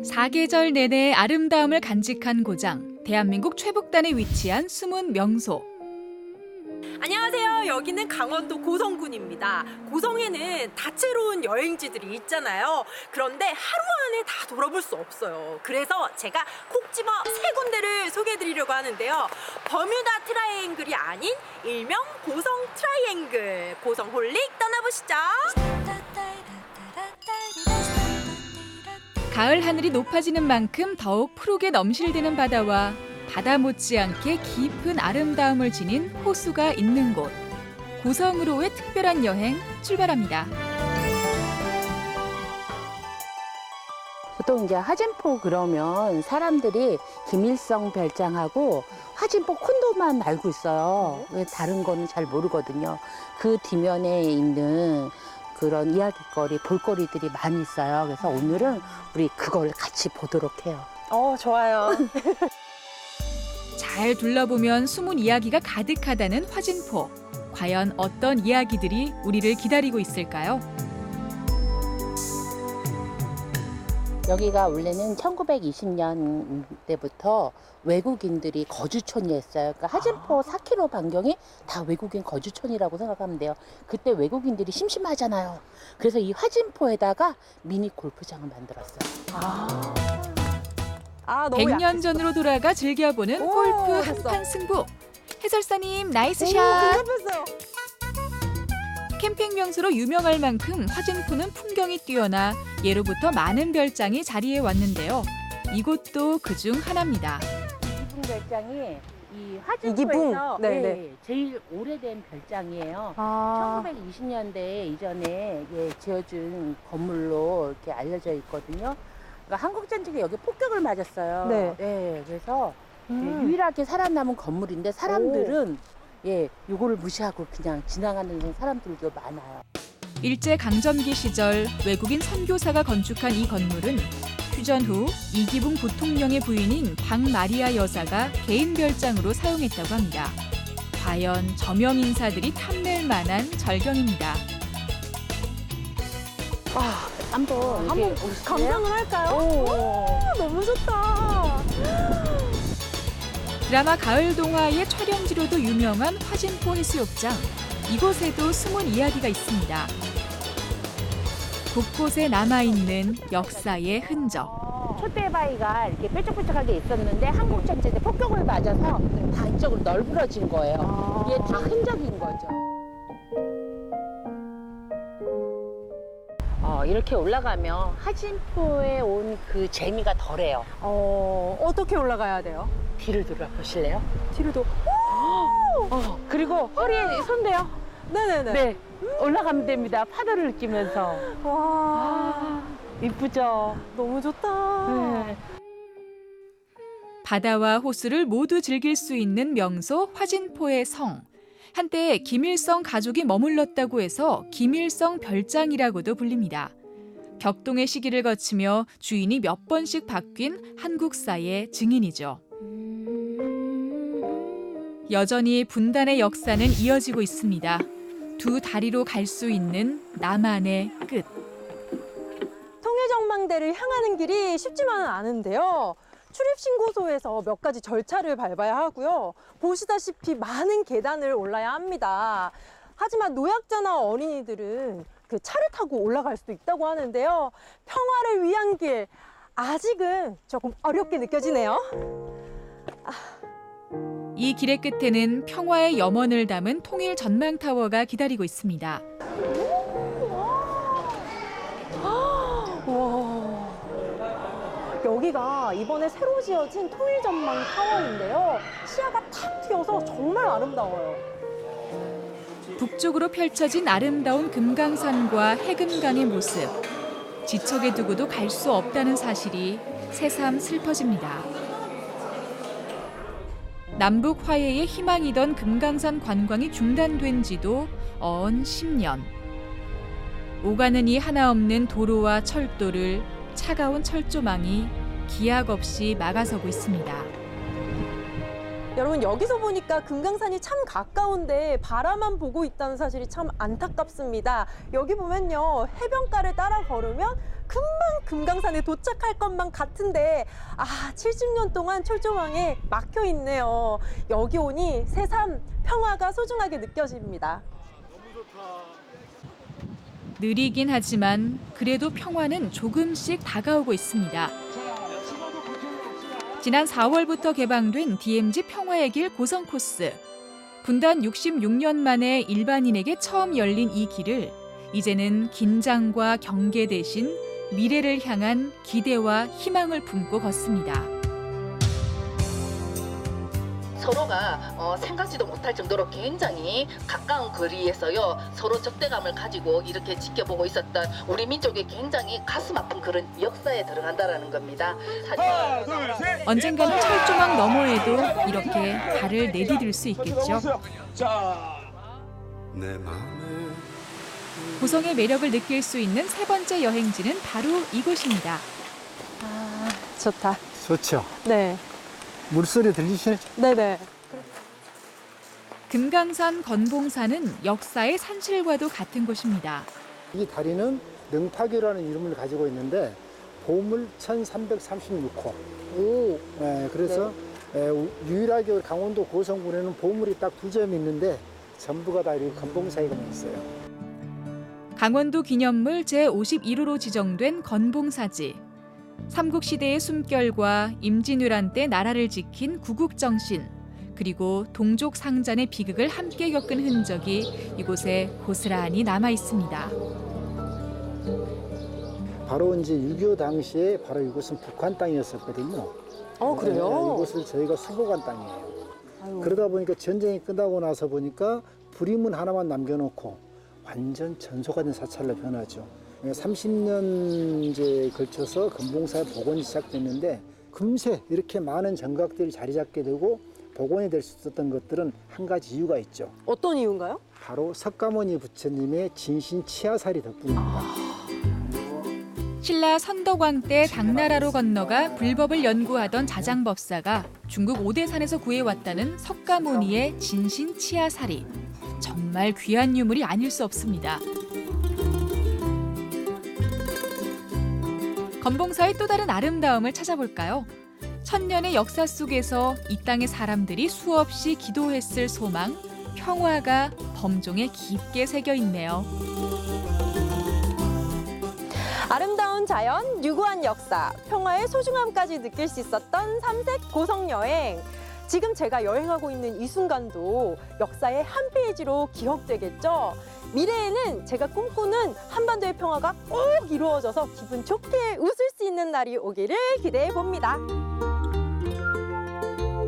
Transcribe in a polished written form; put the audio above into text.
사계절 내내 아름다움을 간직한 고장, 대한민국 최북단에 위치한 숨은 명소. 안녕하세요. 여기는 강원도 고성군입니다. 고성에는 다채로운 여행지들이 있잖아요. 그런데 하루 안에 다 돌아볼 수 없어요. 그래서 제가 콕 집어 세 군데를 소개해드리려고 하는데요. 버뮤다 트라이앵글이 아닌 일명 고성 트라이앵글. 고성 홀릭 떠나보시죠. 가을 하늘이 높아지는 만큼 더욱 푸르게 넘실대는 바다와 바다 못지않게 깊은 아름다움을 지닌 호수가 있는 곳. 고성으로의 특별한 여행 출발합니다. 보통 이제 화진포 그러면 사람들이 김일성 별장하고 화진포 콘도만 알고 있어요. 다른 거는 잘 모르거든요. 그 뒤면에 있는 그런 이야기거리, 볼거리들이 많이 있어요. 그래서 오늘은 우리 그걸 같이 보도록 해요. 좋아요. 잘 둘러보면 숨은 이야기가 가득하다는 화진포. 과연 어떤 이야기들이 우리를 기다리고 있을까요? 여기가 원래는 1920년대부터 외국인들이 거주촌이었어요. 그러니까 화진포 4km 반경이 다 외국인 거주촌이라고 생각하면 돼요. 그때 외국인들이 심심하잖아요. 그래서 이 화진포에다가 미니 골프장을 만들었어요. 너무 100년 전으로 돌아가 즐겨보는 오, 골프 됐어. 한판 승부. 해설사님 나이스 샷! 샷. 캠핑 명소로 유명할 만큼 화진포는 풍경이 뛰어나 예로부터 많은 별장이 자리해 왔는데요. 이곳도 그중 하나입니다. 이기붕 별장이 이 이기붕? 화진포에서 네. 제일 오래된 별장이에요. 1920년대 이전에 지어준 건물로 이렇게 알려져 있거든요. 그러니까 한국전쟁에 여기 폭격을 맞았어요. 네. 그래서 유일하게 살아남은 건물인데 사람들은 이거를 무시하고 그냥 지나가는 사람들도 많아요. 일제강점기 시절 외국인 선교사가 건축한 이 건물은 휴전 후 이기붕 부통령의 부인인 박마리아 여사가 개인 별장으로 사용했다고 합니다. 과연 저명 인사들이 탐낼 만한 절경입니다. 한번 감상을 할까요? 너무 좋다. 드라마 가을 동화의 촬영지로도 유명한 화진포 해수욕장. 이곳에도 숨은 이야기가 있습니다. 곳곳에 남아있는 역사의 흔적. 촛대바위가 이렇게 뾰족뾰족하게 있었는데 한국전쟁 때 폭격을 맞아서 다 이쪽으로 널브러진 거예요. 이게 다 흔적인 거죠. 이렇게 올라가면 화진포에 온 그 재미가 덜해요. 어떻게 올라가야 돼요? 뒤를 돌아보실래요? 뒤로도. 그리고 허리에 손대요. 네네네. 네, 올라가면 됩니다. 파도를 느끼면서. 와, 이쁘죠? 너무 좋다. 네. 바다와 호수를 모두 즐길 수 있는 명소 화진포의 성. 한때 김일성 가족이 머물렀다고 해서 김일성 별장이라고도 불립니다. 격동의 시기를 거치며 주인이 몇 번씩 바뀐 한국사의 증인이죠. 여전히 분단의 역사는 이어지고 있습니다. 두 다리로 갈 수 있는 나만의 끝. 통일전망대를 향하는 길이 쉽지만은 않은데요. 출입신고소에서 몇 가지 절차를 밟아야 하고요. 보시다시피 많은 계단을 올라야 합니다. 하지만 노약자나 어린이들은 그 차를 타고 올라갈 수도 있다고 하는데요. 평화를 위한 길, 아직은 조금 어렵게 느껴지네요. 이 길의 끝에는 평화의 염원을 담은 통일 전망타워가 기다리고 있습니다. 여기가 이번에 새로 지어진 통일전망 타워인데요. 시야가 탁 트여서 정말 아름다워요. 북쪽으로 펼쳐진 아름다운 금강산과 해금강의 모습. 지척에 두고도 갈 수 없다는 사실이 새삼 슬퍼집니다. 남북 화해의 희망이던 금강산 관광이 중단된 지도 언 10년. 오가는 이 하나 없는 도로와 철도를 차가운 철조망이 기약 없이 막아서고 있습니다. 여러분 여기서 보니까 금강산이 참 가까운데 바라만 보고 있다는 사실이 참 안타깝습니다. 여기 보면요. 해변가를 따라 걸으면 금방 금강산에 도착할 것만 같은데 70년 동안 철조망에 막혀 있네요. 여기 오니 새삼 평화가 소중하게 느껴집니다. 느리긴 하지만 그래도 평화는 조금씩 다가오고 있습니다. 지난 4월부터 개방된 DMZ 평화의 길 고성 코스. 분단 66년 만에 일반인에게 처음 열린 이 길을 이제는 긴장과 경계 대신 미래를 향한 기대와 희망을 품고 걷습니다. 서로가 생각지도 못할 정도로 굉장히 가까운 거리에서요 서로 적대감을 가지고 이렇게 지켜보고 있었던 우리 민족이 굉장히 가슴 아픈 그런 역사에 들어간다라는 겁니다. 하나, 둘, 셋. 언젠가는 철조망 너머에도 이렇게 발을 내디딜 수 있겠죠. 자, 내 맘에 고성의 매력을 느낄 수 있는 세 번째 여행지는 바로 이곳입니다. 좋다. 좋죠. 네. 물소리 들리시죠? 네네. 금강산 건봉산은 역사의 산실과도 같은 곳입니다. 이 다리는 능타교라는 이름을 가지고 있는데 보물 1336호. 그래서 유일하게 강원도 고성군에는 보물이 딱 2점이 있는데 전부가 다 이렇게 건봉사에만 있어요. 강원도 기념물 제51호로 지정된 건봉사지. 삼국시대의 숨결과 임진왜란 때 나라를 지킨 구국정신, 그리고 동족 상잔의 비극을 함께 겪은 흔적이 이곳에 고스란히 남아 있습니다. 바로 이제 6.25 당시에 바로 이곳은 북한 땅이었었거든요. 그래요? 이곳을 저희가 수복한 땅이에요. 그러다 보니까 전쟁이 끝나고 나서 보니까 불임문 하나만 남겨놓고 완전 전소가 된 사찰로 변하죠. 30년 이제 걸쳐서 건봉사의 복원이 시작됐는데 금세 이렇게 많은 정각들이 자리 잡게 되고 복원이 될 수 있었던 것들은 한 가지 이유가 있죠. 어떤 이유인가요? 바로 석가모니 부처님의 진신 치아살이 덕분입니다. 신라 선덕왕 때 당나라로 건너가 불법을 연구하던 자장법사가 중국 오대산에서 구해왔다는 석가모니의 진신 치아사리. 정말 귀한 유물이 아닐 수 없습니다. 건봉사의 또 다른 아름다움을 찾아볼까요? 천년의 역사 속에서 이 땅의 사람들이 수없이 기도했을 소망, 평화가 범종에 깊게 새겨 있네요. 아름다운 자연, 유구한 역사, 평화의 소중함까지 느낄 수 있었던 삼색 고성 여행. 지금 제가 여행하고 있는 이 순간도 역사의 한 페이지로 기억되겠죠? 미래에는 제가 꿈꾸는 한반도의 평화가 꼭 이루어져서 기분 좋게 웃을 수 있는 날이 오기를 기대해 봅니다.